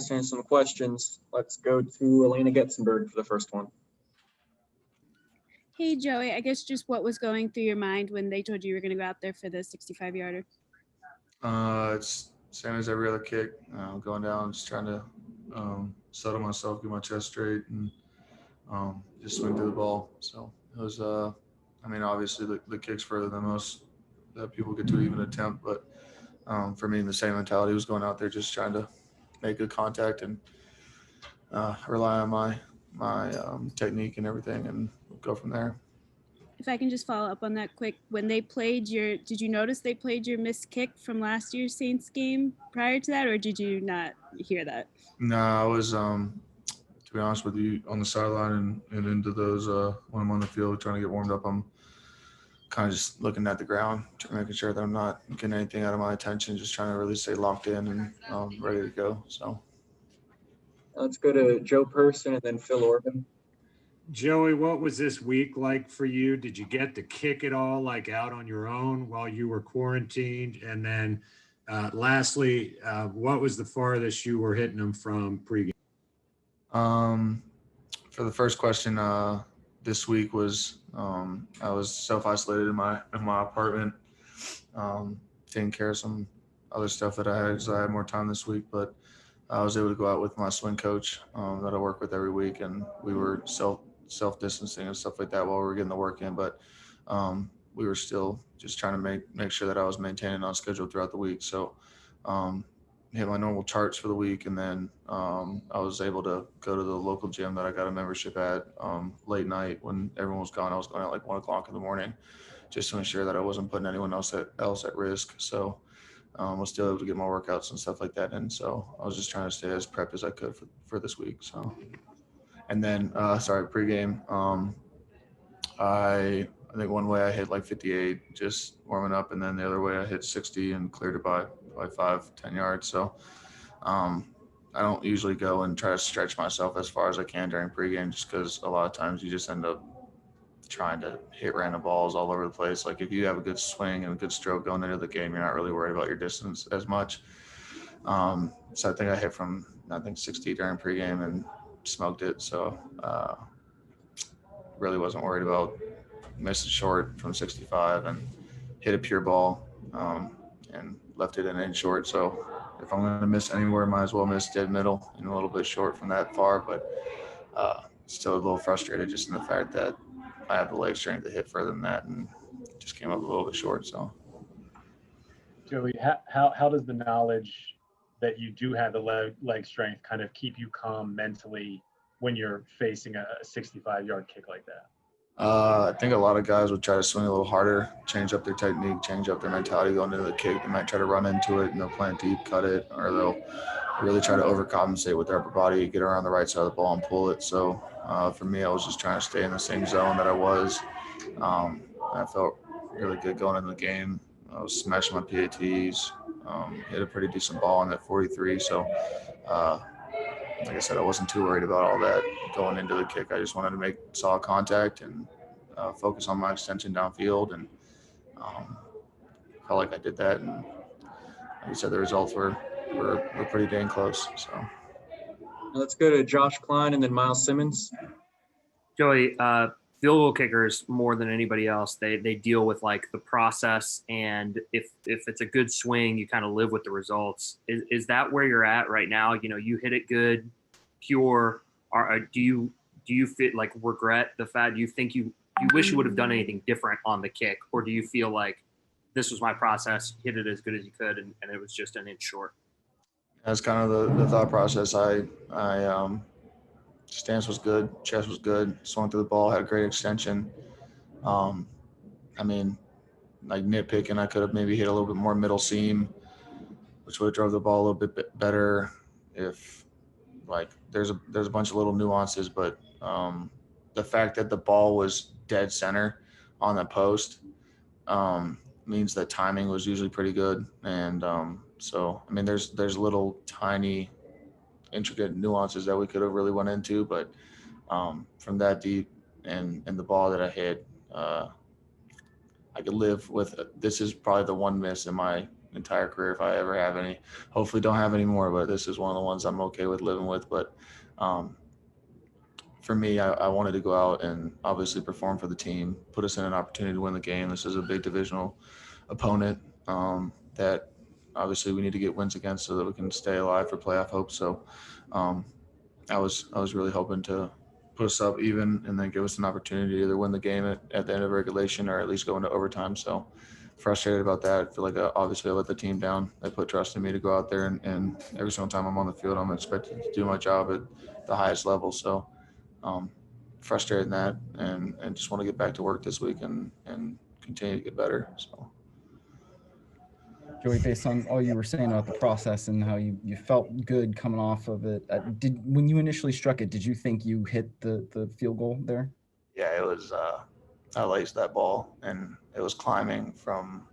answering some questions. Let's go to Elena Getzenberg for the first one. Hey, Joey, I guess just what was going through your mind when they told you were going to go out there for the 65-yarder? It's same as every other kick. Going down, just trying to settle myself, get my chest straight, and just swing through the ball. So it was, obviously the kick's further than most that people get to even attempt, but for me, the same mentality was going out there, just trying to make good contact and rely on my technique and everything, and go from there. If I can just follow up on that quick, when they played did you notice they played your missed kick from last year's Saints game prior to that, or did you not hear that? No, I was, to be honest with you, on the sideline and into those, when I'm on the field trying to get warmed up, I'm kind of just looking at the ground, making sure that I'm not getting anything out of my attention, just trying to really stay locked in and ready to go. So let's go to Joe Person and then Phil Orban. Joey, what was this week like for you? Did you get to kick it all like out on your own while you were quarantined? And then lastly, what was the farthest you were hitting them from pregame? For the first question, this week was I was self-isolated in my apartment, taking care of some other stuff that I had because I had more time this week. But I was able to go out with my swing coach that I work with every week, and we were self-distancing and stuff like that while we were getting the work in. But we were still just trying to make sure that I was maintaining on schedule throughout the week. So hit my normal charts for the week, and then I was able to go to the local gym that I got a membership at late night when everyone was gone. I was going at like 1 o'clock in the morning just to ensure that I wasn't putting anyone else at risk. So I was still able to get my workouts and stuff like that. And so I was just trying to stay as prepped as I could for this week. So, and then, pregame, I think one way I hit like 58 just warming up, and then the other way I hit 60 and cleared it by 5-10 yards. So I don't usually go and try to stretch myself as far as I can during pregame, just because a lot of times you just end up trying to hit random balls all over the place. Like if you have a good swing and a good stroke going into the game, you're not really worried about your distance as much. So I think I hit from 60 during pregame and smoked it. So really wasn't worried about missing short from 65 and hit a pure ball and left it in short. So if I'm going to miss anywhere, might as well miss dead middle and a little bit short from that far. But still a little frustrated just in the fact that I have the leg strength to hit further than that and just came up a little bit short. So, Joey, how does the knowledge that you do have the leg strength kind of keep you calm mentally when you're facing a 65-yard kick like that? I think a lot of guys would try to swing a little harder, change up their technique, change up their mentality going into the kick. They might try to run into it and they'll plant deep, cut it, or they'll really try to overcompensate with their upper body, get around the right side of the ball and pull it. So for me, I was just trying to stay in the same zone that I was. I felt really good going into the game. I was smashing my PATs, hit a pretty decent ball on that 43. So like I said, I wasn't too worried about all that going into the kick. I just wanted to make solid contact and focus on my extension downfield, and felt like I did that. And like I said, the results were pretty dang close. So let's go to Josh Klein and then Miles Simmons. Joey, field goal kickers more than anybody else, they deal with like the process, and if it's a good swing, you kind of live with the results. Is that where you're at right now? You know, you hit it good, pure. Do you feel like regret the fact? Do you think you wish you would have done anything different on the kick, or do you feel like this was my process, hit it as good as you could, and it was just an inch short? That's kind of the thought process. I stance was good, chest was good, swung through the ball, had a great extension. Like nitpicking, I could have maybe hit a little bit more middle seam, which would have drove the ball a little bit better. If like there's a bunch of little nuances, but the fact that the ball was dead center on the post means that timing was usually pretty good. And there's little tiny intricate nuances that we could have really went into, but from that deep and the ball that I hit, I could live with. This is probably the one miss in my entire career if I ever have any. Hopefully don't have any more, but this is one of the ones I'm okay with living with. But for me, I wanted to go out and obviously perform for the team, put us in an opportunity to win the game. This is a big divisional opponent that obviously we need to get wins against so that we can stay alive for playoff hopes. So I was really hoping to put us up even and then give us an opportunity to either win the game at the end of regulation or at least go into overtime. So frustrated about that. I feel like obviously I let the team down. They put trust in me to go out there and every single time I'm on the field, I'm expected to do my job at the highest level. So frustrated in that and just want to get back to work this week and continue to get better. So. Joey, based on all you were saying about the process and how you felt good coming off of it, when you initially struck it, did you think you hit the field goal there? Yeah, it was. I laced that ball, and it was climbing from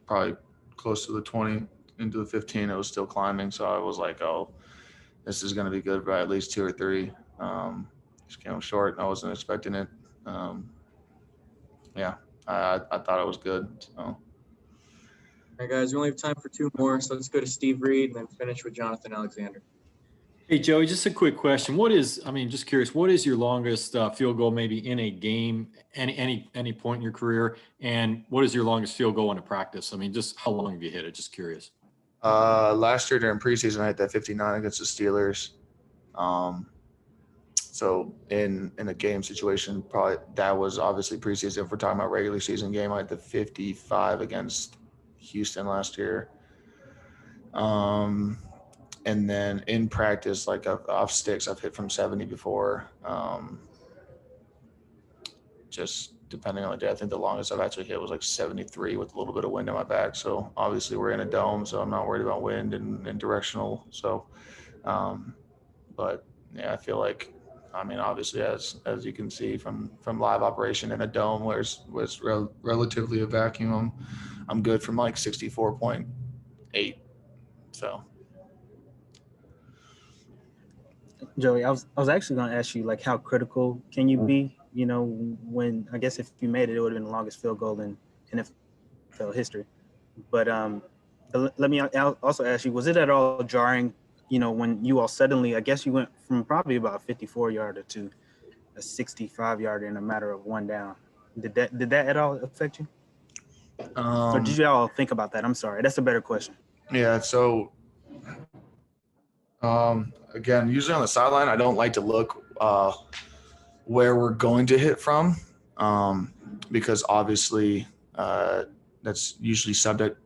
probably close to the 20 into the 15. It was still climbing, so I was like, "Oh, this is going to be good by at least 2 or 3." Just came short. I wasn't expecting it. Yeah, I thought it was good. So. All right, guys, we only have time for 2 more, so let's go to Steve Reed and then finish with Jonathan Alexander. Hey, Joey, just a quick question. Just curious, what is your longest field goal maybe in a game, any point in your career? And what is your longest field goal in a practice? I mean, just how long have you hit it? Just curious. Last year during preseason, I hit that 59 against the Steelers. So in a game situation, probably that was obviously preseason. If we're talking about regular season game, I had the 55 against Houston last year. And then in practice, like off sticks, I've hit from 70 before. Just depending on the day, I think the longest I've actually hit was like 73 with a little bit of wind in my back. So obviously we're in a dome, so I'm not worried about wind and directional. So, but yeah, I feel like, I mean, obviously as you can see from live operation in a dome where it's relatively a vacuum, I'm good from like 64.8. So. Joey, I was actually going to ask you, like, how critical can you be? You know, when I guess if you made it, it would have been the longest field goal in NFL history. But let me also ask you, was it at all jarring, you know, when you all suddenly, I guess you went from probably about a 54-yarder to a 65-yarder in a matter of 1 down? Did that at all affect you? Or did you all think about that? I'm sorry, that's a better question. Yeah. So. Again, usually on the sideline, I don't like to look where we're going to hit from because obviously that's usually subject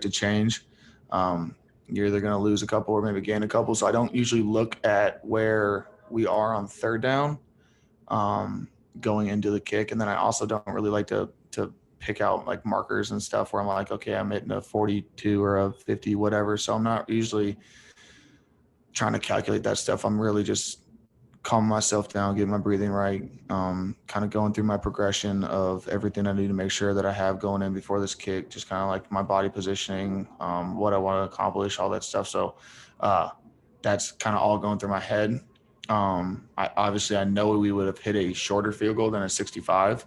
to change. You're either going to lose a couple or maybe gain a couple. So I don't usually look at where we are on 3rd down going into the kick. And then I also don't really like to pick out like markers and stuff where I'm like, okay, I'm hitting a 42 or a 50, whatever. So I'm not usually trying to calculate that stuff. I'm really just calming myself down, getting my breathing right, kind of going through my progression of everything I need to make sure that I have going in before this kick, just kind of like my body positioning, what I want to accomplish, all that stuff. So that's kind of all going through my head. I know we would have hit a shorter field goal than a 65,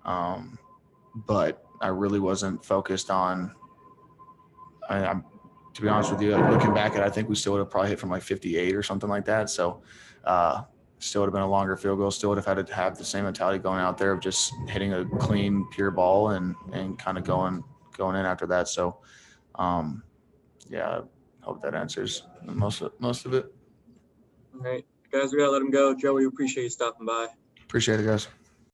but I really wasn't focused on to be honest with you, like looking back at it, I think we still would have probably hit from like 58 or something like that. So still would have been a longer field goal, still would have had to have the same mentality going out there of just hitting a clean, pure ball and kind of going in after that. So yeah, I hope that answers most of it. All right, guys, we gotta let him go. Joey, we appreciate you stopping by. Appreciate it, guys.